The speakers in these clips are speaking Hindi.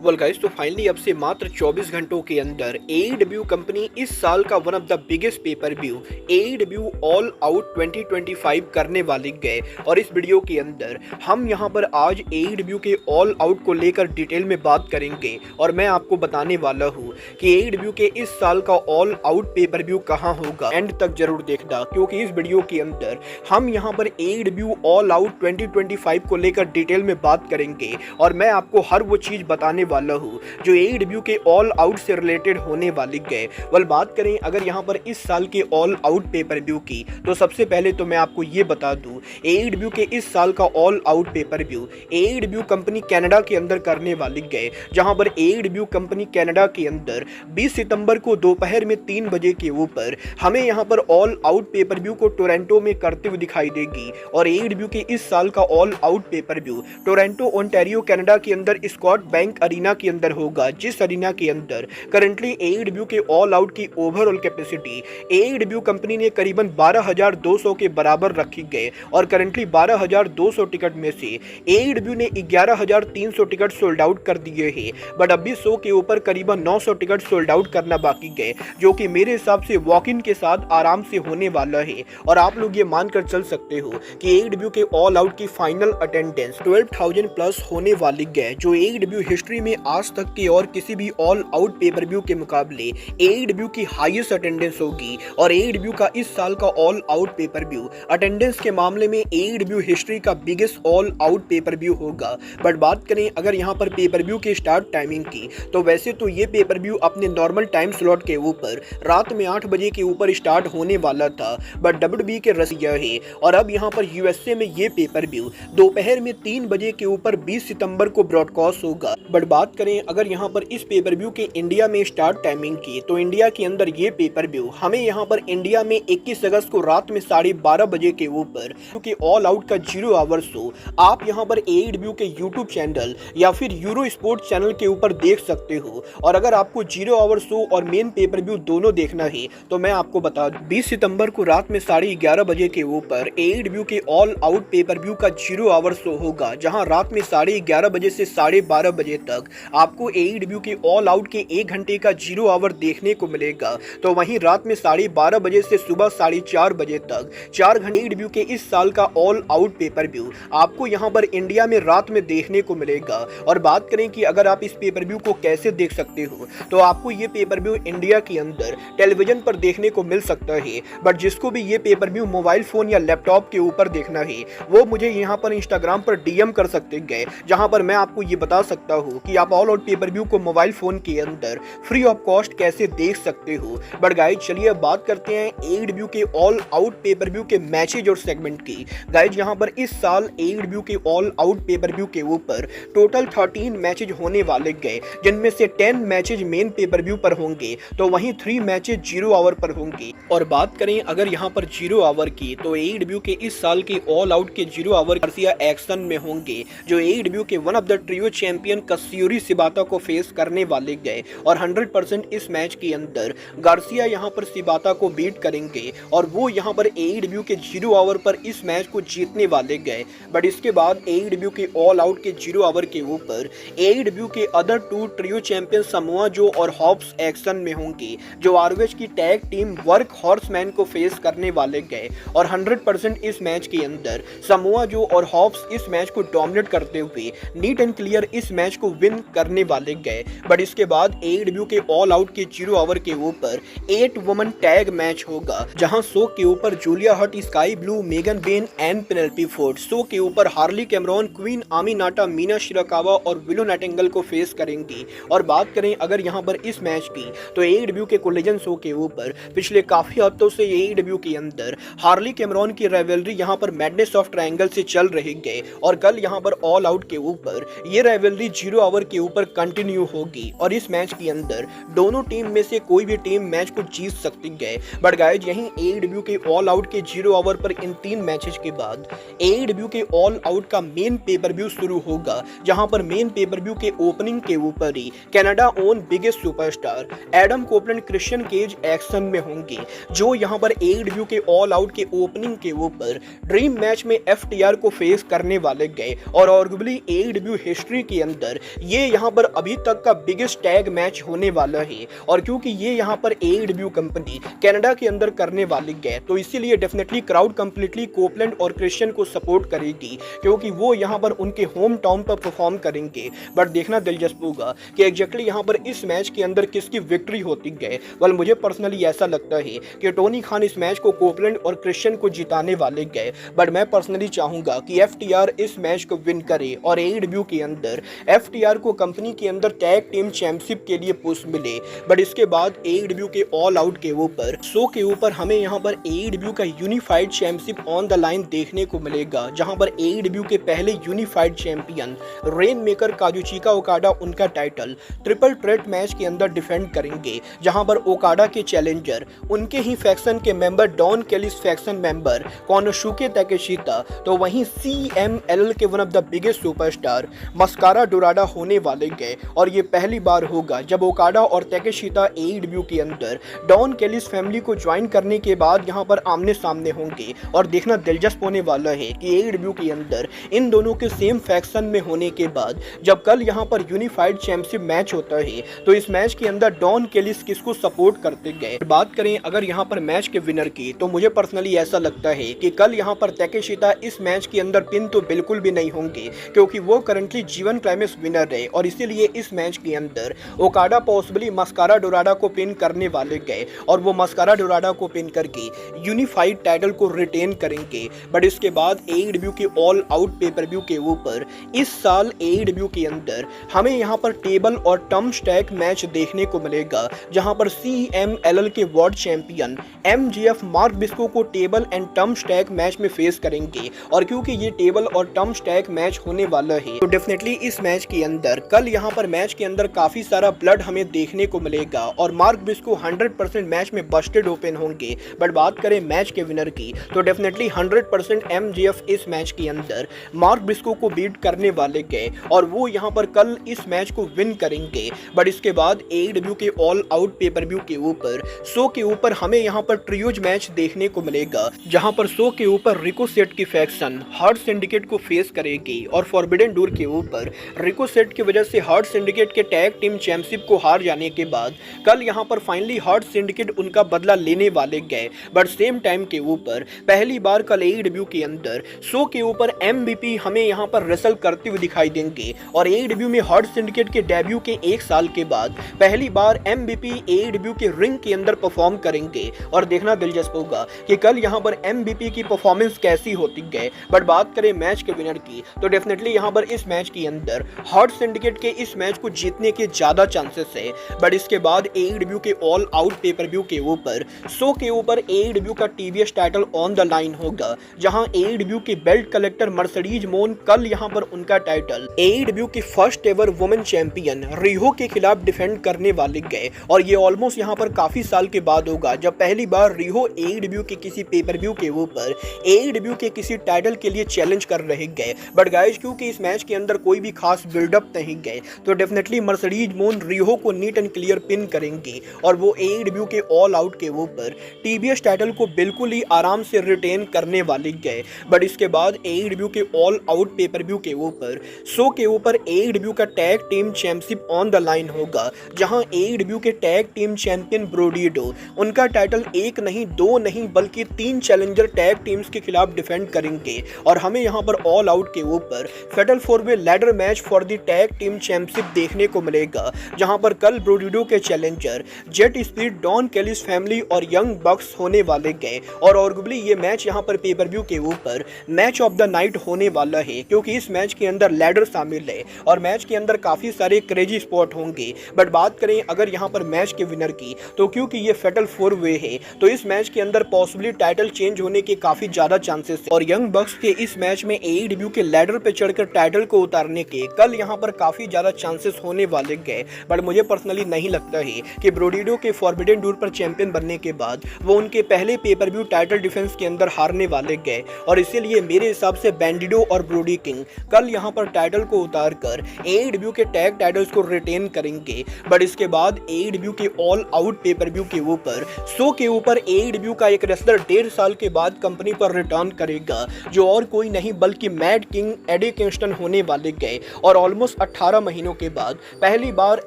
वेल गाइस, तो फाइनली अब से मात्र 24 घंटों के अंदर AEW कंपनी इस साल का one of the biggest pay per view AEW all out 2025 करने वाले गए। और इस वीडियो के अंदर हम यहां पर आज AEW के ऑल आउट को लेकर डिटेल में बात करेंगे और मैं आपको बताने वाला हूं कि AEW के इस साल का ऑल आउट पेपर व्यू कहां होगा। एंड तक जरूर देखना, क्योंकि इस वीडियो के अंदर हम यहां पर AEW ऑल आउट 2025 को लेकर डिटेल में बात करेंगे और मैं आपको हर वो चीज बताने वाला हूँ जो AEW के ऑल आउट से रिलेटेड होने वाली गए। वेल, बात करें अगर यहाँ पर इस साल के ऑल आउट पेपर व्यू की, तो सबसे पहले तो मैं आपको ये बता दूं AEW के इस साल का all out pay per view AEW company Canada के अंदर करने वाली गए, जहां पर AEW कंपनी कनाडा के अंदर 20 सितंबर को दोपहर में 3 बजे के ऊपर हमें यहाँ पर ऑल आउट पेपर व्यू को टोरंटो में करते हुए दिखाई देगी। और AEW के इस साल का all out pay per view Toronto Ontario Canada के अंदर स्कॉट बैंक अरीना के अंदर होगा, जिस अरीना के अंदर करंटली AEW के ऑल आउट की ओवरऑल कैपेसिटी AEW कंपनी ने करीबन 12,200 के बराबर रखी गए। और करंटली 12,200 टिकट में से AEW ने 11,300 टिकट सोल्ड आउट कर दिए हैं, बट अभी 100 के ऊपर करीबन 900 टिकट सोल्ड आउट करना बाकी गए, जो कि मेरे हिसाब से वॉक इन के साथ आराम से होने वाला है। और आप लोग ये मानकर चल सकते हो कि AEW के ऑल आउट की फाइनल अटेंडेंस 12,000 प्लस होने वाली गए, जो AEW हिस्ट्री में आज तक के और किसी भी ऑल आउट पेपर व्यू के मुकाबले AEW की हाईएस्ट अटेंडेंस होगी। और AEW का इस साल का all out pay per view attendance के मामले में AEW हिस्ट्री का biggest all out pay per view होगा। बट बात करें अगर यहाँ पर पेपर व्यू की स्टार्ट टाइमिंग की, तो वैसे तो ये पेपर व्यू अपने नॉर्मल टाइम स्लॉट के ऊपर रात में 8 बजे के ऊपर स्टार्ट होने वाला था, बट WWE के रसिया है और अब यहाँ पर USA में ये पेपर व्यू दोपहर में 3 बजे के ऊपर 20 सितंबर को ब्रॉडकास्ट होगा। बट बात करें अगर यहाँ पर इस पेपर व्यू के इंडिया में स्टार्ट टाइमिंग की, तो इंडिया के अंदर ये पेपर व्यू हमें यहाँ पर इंडिया में 21 अगस्त को रात में 12:30 बजे के ऊपर, क्योंकि ऑल आउट का 0 आवर शो आप यहाँ पर AEW के यूट्यूब चैनल या फिर यूरो स्पोर्ट्स चैनल के ऊपर देख सकते हो। और अगर आपको 0 आवर शो और मेन पेपर व्यू दोनों देखना है, तो मैं आपको बता दूं 20 सितंबर को रात में 11:30 बजे के ऊपर AEW के ऑल आउट पेपर व्यू का 0 आवर शो होगा, जहां रात में 11:30 बजे से 12:30 बजे तक आपको AEW के ऑल आउट के 1 घंटे का 0 आवर देखने को मिलेगा। तो वहीं रात में 12:30 बजे से सुबह 4:30 बजे तक 4 घंटे AEW के इस साल का ऑल आउट पेपर व्यू आपको यहां पर इंडिया में रात में देखने को मिलेगा। और बात करें कि अगर आप इस पेपर व्यू को कैसे देख सकते हो, तो आपको ये पेपर व्यू इंडिया के अंदर टेलीविजन पर देखने को मिल सकता है, बट जिसको भी ये पेपर व्यू मोबाइल फोन या लैपटॉप के ऊपर देखना है, वो मुझे यहाँ पर इंस्टाग्राम पर DM कर सकते गए, जहां पर मैं आपको ये बता सकता हूँ कि आप ऑल आउट पेपर व्यू को मोबाइल फोन के अंदर फ्री ऑफ कॉस्ट कैसे देख सकते हो। बट गाइज चलिए अब बात करते हैं AEW के ऑल आउट पेपर व्यू के मैचेज और सेगमेंट की। गाइज यहाँ पर इस साल AEW के ऑल आउट पेपर व्यू के ऊपर टोटल 13 मैचेज होने वाले गए, जिनमें से 10 मैचेज मेन पेपर व्यू पर होंगे, तो वहीं 3 मैचेज 0 आवर पर होंगे। और बात करें अगर यहाँ पर 0 आवर की, तो AEW के इस साल के ऑल आउट के 0 आवर गार्सिया एक्शन में होंगे, जो AEW के one of the trio champion Katsuyoshi Shibata को फेस करने वाले गए। और 100% इस मैच के अंदर गार्सिया यहाँ पर शिबाता को बीट करेंगे और वो यहाँ पर AEW के 0 आवर पर इस मैच को जीतने वाले गए। बट इसके बाद AEW के ऑल आउट के 0 आवर के ऊपर AEW के other 2 trio champion Samoa Joe और हॉब्स एक्शन में होंगे, जो ROH की टैग टीम वर्क हॉर्समैन को फेस करने वाले गए। और 100% इस मैच के अंदर समोआ जो और हॉब्स इस मैच को डोमिनेट करते हुए नीट एंड क्लियर इस मैच को विन करने वाले गए। बट इसके बाद AEW के ऑल आउट के 0 आवर के ऊपर 8 वुमन टैग मैच होगा, जहां शो के ऊपर जूलिया हट, sky blue, Megan Ben and Penelope Ford, show के ऊपर हार्ली कैमरॉन, क्वीन आमी नाटा, मीना शिराकावा और विलो नाइटिंगेल को फेस करेंगी। और बात करें अगर यहां पर इस मैच की, तो AEW के कोलिजन शो के ऊपर पिछले काफी हफ्तों से AEW के अंदर हार्ली कैमरॉन की राइवलरी यहां पर मैडनेस ऑफ ट्रायंगल से चल रही गए। और कल यहां पर ऑल आउट के ऊपर ये राइवलरी 0 आवर के ऊपर कंटिन्यू होगी और इस मैच के अंदर दोनों टीम में से कोई भी टीम मैच को जीत सकती गए। बट गाइज यहीं AEW के ऑल आउट के 0 आवर पर इन 3 मैचेस के बाद AEW के ऑल आउट का मेन पेपर व्यू शुरू होगा, जहां पर मेन पेपर व्यू के ओपनिंग के ऊपर ही Canada own biggest superstar Adam Copeland Christian Cage action में होंगे, जो यहां पर AEW के ऑल आउट के ओपनिंग के ऊपर ड्रीम मैच में FTR को फेस करने वाले गए। और आर्गुबली AEW हिस्ट्री के अंदर ये यहाँ पर अभी तक का बिगेस्ट टैग मैच होने वाला है। और क्योंकि ये यहाँ पर AEW कंपनी कनाडा के अंदर करने वाली है, तो इसीलिए डेफिनेटली क्राउड कंप्लीटली कोपलैंड और क्रिश्चियन को सपोर्ट करेगी, क्योंकि वो यहाँ पर उनके होम टाउन पर परफॉर्म करेंगे। बट देखना दिलचस्प होगा कि एग्जैक्टली यहाँ पर इस मैच के अंदर किसकी विक्ट्री होती है। वेल, मुझे पर्सनली ऐसा लगता है कि टोनी खान इस मैच को कोपलैंड और क्रिश्चियन को जिताने वाले गए। बट मैं पर्सनली चाहूंगा कि FTR इस मैच को विन करे और AEW के अंदर FTR को कंपनी के अंदर टैग टीम चैंपियनशिप के लिए पुश मिले। बट इसके बाद AEW के ऑल आउट के ऊपर शो के ऊपर हमें यहाँ पर AEW का unified championship on the line देखने को मिलेगा, जहां पर AEW के पहले unified champion rain maker Kazuchika Okada उनका टाइटल ट्रिपल थ्रेट मैच के अंदर डिफेंड करेंगे, जहां पर ओकाडा के चैलेंजर उनके ही फैक्शन के member Don Callis faction member Konosuke Takeshita, तो वहीं CMLL के one of the biggest superstar Mascara Dorada होने वाले गए। और ये पहली बार होगा जब ओकाडा और ताकेशिता AEW के अंदर डॉन केलिस फैमिली को ज्वाइन करने के बाद यहाँ पर आमने सामने होंगे। और देखना दिलचस्प होने वाला है कि AEW के अंदर इन दोनों के सेम फैक्शन में होने के बाद जब कल यहाँ पर यूनिफाइड चैंपियनशिप मैच होता है, तो इस मैच के अंदर डॉन केलिस किसको सपोर्ट करते गए। बात करें अगर यहाँ पर मैच के विनर की, तो मुझे पर्सनली ऐसा लगता है कि कल यहाँ पर ताकेशिता इस मैच के अंदर पिन तो बिल्कुल भी नहीं होंगे, क्योंकि वो करंटली जीवन क्लाइमेक्स विनर है। और इसीलिए इस मैच के अंदर ओकाडा पॉसिबली मस्कारा डोराडा को पिन करने वाले गए और वो मस्कारा डोराडा को पिन करके यूनिफाइड टाइटल को रिटेन करेंगे। बट इसके बाद AEW के ऑल आउट पेपर व्यू के ऊपर इस साल AEW के अंदर हमें यहाँ पर टेबल और टर्म स्टैक मैच देखने को मिलेगा, जहां पर CMLL के वर्ल्ड चैंपियन MJF मार्क बिस्को को table and term stack match में फेस करेंगे। और क्योंकि ये टेबल और टर्म स्टैक मैच होने वाला है, तो डेफिनेटली इस मैच के अंदर कल यहाँ पर मैच के अंदर काफी सारा ब्लड हमें देखने को मिलेगा और मार्क बिस्को 100% मैच में बस्टेड ओपन होंगे। बट बात करें मैच के विनर की, तो डेफिनेटली 100% MJF इस मैच के अंदर मार्क बिस्को को बीट करने वाले गए और वो यहाँ पर कल इस मैच को विन करेंगे। बट इसके बाद AEW के ऑल आउट पेपर व्यू के ऊपर शो के ऊपर हमें यहाँ पर ट्रियोज मैच देखने को मिलेगा, जहां पर शो के ऊपर रिकोसेट की फैक्शन हार्ट सिंडिकेट को फेस करेगी और फॉरबिडन डोर के ऊपर रिकोसेट की वजह से हार्ट सिंडिकेट के टैग टीम चैंपियनशिप को हार जाने के बाद कल यहाँ पर फाइनली हार्ट सिंडिकेट उनका बदला लेने वाले गए। बट सेम टाइम के ऊपर पहली बार कल AEW के अंदर शो के ऊपर MVP हमें यहाँ पर रेसल करते हुए दिखाई देंगे और AEW में हार्ट सिंडिकेट के डेब्यू के 1 साल के बाद पहली बार MVP AEW के रिंग के अंदर परफॉर्म करेंगे। और देखना दिलचस्प होगा कि कल यहाँ पर MVP की परफॉर्मेंस कैसी होती है। बट बात करें मैच के विनर की, तो डेफिनेटली यहाँ पर इस मैच के अंदर हार्ट सिंडिकेट के इस मैच को जीतने के ज्यादा चांसेस है। बट इसके बाद AEW के ऑल आउट पेपर व्यू के ऊपर शो के ऊपर AEW का TBS title on the line होगा, जहां AEW के बेल्ट कलेक्टर मर्सिडीज मोन कल यहां पर उनका टाइटल AEW की फर्स्ट एवर वुमेन चैंपियन रिहो के खिलाफ डिफेंड करने वाले गए। और ये ऑलमोस्ट यहां पर काफी साल के बाद होगा जब पहली बार रिहो AEW के किसी पेपर व्यू के ऊपर AEW के किसी टाइटल के लिए चैलेंज कर रहे गए। बट गाइस, क्योंकि इस मैच के अंदर कोई भी खास बिल्डअप नहीं गए, तो डेफिनेटली मर्सिडीज मोन रिहो को नीट एंड क्लियर पिन करेंगे और वो AEW के ऑल आउट के ऊपर TBS टाइटल को बिल्कुल ही आराम से रिटेन करने वाले गए। बट इसके बाद AEW के ऑल आउट पेपर व्यू के ऊपर शो के ऊपर AEW का tag team championship on the line होगा, जहां AEW के टैग टीम चैंपियन ब्रोडीडो उनका टाइटल 1 नहीं 2 नहीं बल्कि 3 चैलेंजर टैग टीम्स के खिलाफ डिफेंड करेंगे। और हमें यहां पर ऑल आउट के ऊपर फेटल 4-वे ladder match for the tag team championship देखने को मिलेगा, जहां पर कल ब्रोडीडो के challenger Jet Speed Don Callis family और यंग बक्स होने वाले गए। और आर्गुबली ये मैच यहां पर पेपर व्यू के ऊपर मैच ऑफ द नाइट होने वाला है, क्योंकि इस मैच के अंदर लैडर शामिल है और मैच के अंदर काफी सारे क्रेजी स्पॉट होंगे। बट बात करें अगर यहां पर मैच के विनर की, तो क्योंकि ये फेटल 4-वे है, तो इस मैच के अंदर पॉसिबली टाइटल चेंज होने के काफी ज्यादा चांसेस है। और यंग बक्स के इस मैच में AEW के लैडर पे चढ़कर टाइटल को उतारने के कल यहां पर काफी ज्यादा चांसेस होने वाले गए। बट मुझे पर्सनली नहीं लगता है कि ब्रोडीडो के फॉरबिडन डोर पर चैंपियन बनने के बाद वो उनके पहले पेपर व्यू टाइटल डिफेंस के अंदर हारने वाले गए। और इसीलिए मेरे हिसाब से बैंडिडो और ब्रोडी किंग कल यहां पर टाइटल को उतारकर AEW के टैग टाइटल्स को रिटेन करेंगे। बट इसके बाद AEW के ऑल आउट पेपर व्यू के ऊपर शो के ऊपर AEW का एक रेसलर 1.5 साल के बाद कंपनी पर रिटर्न करेगा, जो और कोई नहीं बल्कि मैड किंग एडी किंगस्टन होने वाले गए। और ऑलमोस्ट 18 महीनों के बाद पहली बार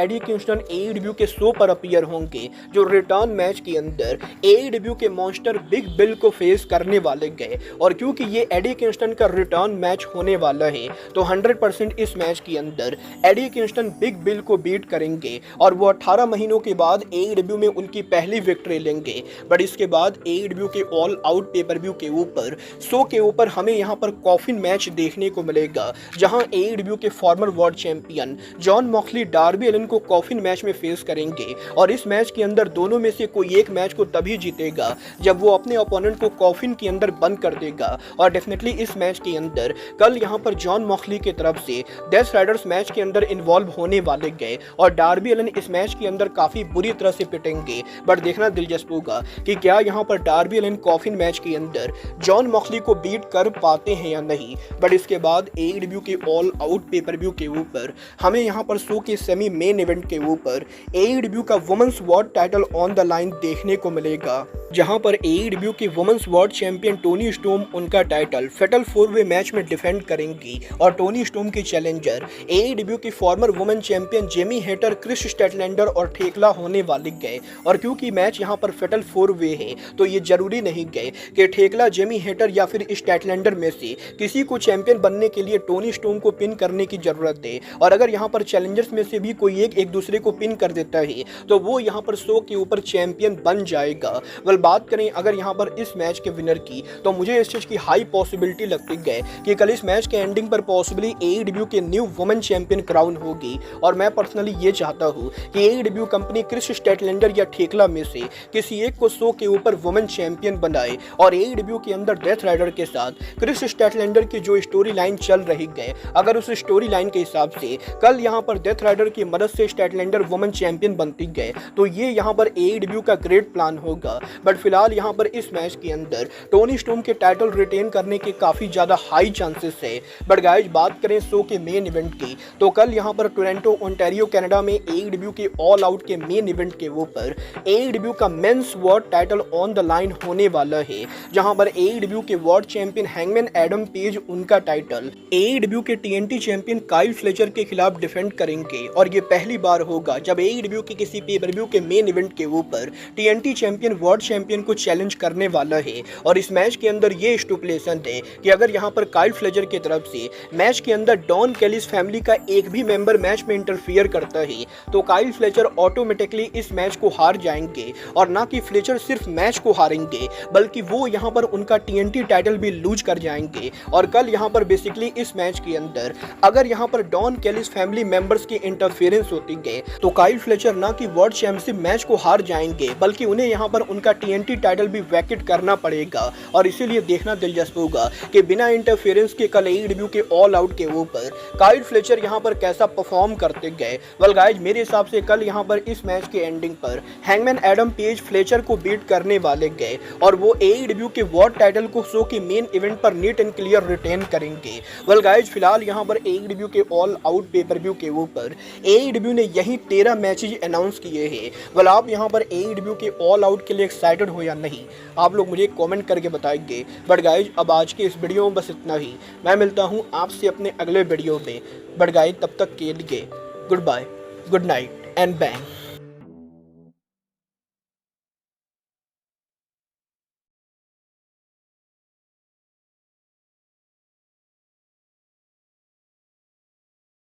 एडी किंगस्टन एईडब्ल्यू के शो पर अपीयर होंगे, जो रिटर्न मैच के अंदर एईडब्ल्यू के मॉन्स्टर बिग बिल को फेस करने वाले गए। और क्योंकि ये एडी किंगस्टन का रिटर्न मैच होने वाला है, तो 100% इस मैच के अंदर एडी किंगस्टन बिग बिल को बीट करेंगे और वो 18 महीनों के बाद एईडब्ल्यू में उनकी पहली विक्ट्री लेंगे। बट इसके बाद एईडब्ल्यू के ऑल आउट पेपर व्यू के ऊपर शो के ऊपर हमें यहाँ पर कॉफिन मैच देखने को मिलेगा, जहां एईडब्ल्यू के former world champion Jon Moxley Darby Allin को कॉफिन मैच में फेस करेंगे। और इस मैच के अंदर दोनों में से कोई एक मैच को तभी जीतेगा जब वो अपने ओपोनेंट को कॉफिन के अंदर बंद कर देगा। और डेफिनेटली इस मैच के अंदर कल यहाँ पर जॉन मॉक्सली की तरफ से डेथ राइडर्स मैच के अंदर इन्वॉल्व होने वाले गए और डार्बी एलिन इस मैच के अंदर काफी बुरी तरह से पिटेंगे। बट देखना दिलचस्प होगा कि क्या यहाँ पर डार्बी एलिन कॉफिन मैच के अंदर जॉन मॉक्सली को बीट कर पाते हैं या नहीं। बट इसके बाद एईडब्ल्यू के ऑल आउट पेपर व्यू के ऊपर हमें यहाँ पर शो के सेमी मेन इवेंट के ऊपर एईडब्ल्यू का women's world title on the line देखने को मिलेगा, जहां पर एईडब्ल्यू की women's world champion Toni Storm उनका टाइटल फेटल 4-वे मैच में डिफेंड करेंगी। और टोनी स्टॉर्म की चैलेंजर एईडब्ल्यू की former women champion Jamie Hayter, Kris Statlander और ठेकला होने वाले गए। और क्योंकि मैच यहां पर फेटल 4-वे है, तो ये जरूरी नहीं गए कि ठेकला, जेमी हेटर या फिर स्टैटलैंडर में से किसी को चैंपियन बनने के लिए टोनी स्टॉर्म को पिन करने की जरूरत है। और अगर यहाँ पर चैलेंजर्स में से भी कोई एक दूसरे को पिन कर देता है, तो वो यहाँ पर शो के ऊपर चैंपियन बन जाएगा। वेल, बात करें अगर यहाँ पर इस मैच के विनर की, तो मुझे इस चीज की हाई पॉसिबिलिटी लगती है कि कल इस मैच के एंडिंग पर पॉसिबली एईडब्ल्यू के न्यू वुमेन चैंपियन क्राउन होगी। और मैं पर्सनली ये चाहता हूँ कि एईडब्ल्यू कंपनी क्रिस स्टैटलैंडर या ठेकला में से किसी एक को शो के ऊपर वुमेन चैंपियन बनाए। और एईडब्ल्यू के अंदर डेथ राइडर के साथ क्रिस स्टैटलैंडर की जो स्टोरी लाइन चल रही है, अगर उस स्टोरी लाइन के हिसाब से कल यहाँ पर डेथ राइडर की मदद से स्टैटलैंडर वुमेन चैंपियन बनती गए, तो ये यहाँ पर एईडब्ल्यू का ग्रेट प्लान होगा। बट फिलहाल यहाँ पर इस मैच के अंदर टोनी स्टॉर्म के टाइटल रिटेन करने के काफी ज्यादा हाई चांसेस है। बट गाइस, बात करें शो के मेन इवेंट की, तो कल यहाँ पर टोरंटो ओंटारियो कनाडा में एईडब्ल्यू के ऑल आउट के मेन इवेंट के ऊपर एईडब्ल्यू का mains world title on the line होने वाला है, जहां पर एईडब्ल्यू के world champion hangman Adam page उनका टाइटल एईडब्ल्यू के टीएनटी चैंपियन काइल फ्लेचर के खिलाफ डिफेंड करेंगे। और ये पहली बार होगा जब एईडब्ल्यू के किसी पेपर व्यू के मेन इवेंट के ऊपर टीएनटी चैंपियन वर्ल्ड चैंपियन को चैलेंज करने वाला है। और इस मैच के अंदर ये स्टिपुलेशन है कि अगर यहाँ पर काइल फ्लेचर की तरफ से मैच के अंदर डॉन कैलिस फैमिली का एक भी मेंबर मैच में इंटरफियर करता है, तो काइल फ्लेचर ऑटोमेटिकली इस मैच को हार जाएंगे। और ना कि फ्लेचर सिर्फ मैच को हारेंगे, बल्कि वो यहाँ पर उनका टीएनटी टाइटल भी लूज कर जाएंगे। और कल यहाँ पर बेसिकली इस मैच के अंदर अगर यहाँ पर डॉन कैलिस फैमिली मेंबर्स की इंटरफेरेंस होती है, तो काइल फ्लेचर ना कि वर्ल्ड चैंपियनशिप मैच को हार जाएंगे, बल्कि उन्हें यहाँ पर उनका टीएनटी टाइटल भी वैकेट करना पड़ेगा। और इसीलिए देखना दिलचस्प होगा कि बिना इंटरफेरेंस के कल एईडब्ल्यू के ऑल आउट के ऊपर काइल फ्लेचर यहाँ पर कैसा परफॉर्म करते गए। वेल गाइस, मेरे हिसाब से कल यहाँ पर इस मैच के एंडिंग पर हैंगमैन एडम पेज फ्लेचर को बीट करने वाले गए और वो एईडब्ल्यू के वर्ल्ड टाइटल को शो के मेन इवेंट पर नीट एंड क्लियर रिटेन करेंगे। वेल गाइस, फिलहाल यहाँ पर एईडब्ल्यू के ऑल आउट पेपर व्यू के ऊपर एईडब्ल्यू ने यही 13 मैचेज अनाउंस किए हैं। वेल, आप यहाँ पर एईडब्ल्यू के ऑल आउट के लिए एक्साइटेड हो या नहीं, आप लोग मुझे कमेंट करके बताएंगे। बट गाइस, अब आज के इस वीडियो में बस इतना ही। मैं मिलता हूँ आपसे अपने अगले वीडियो में। बट गाइस, तब तक के लिए goodbye, good night and bang.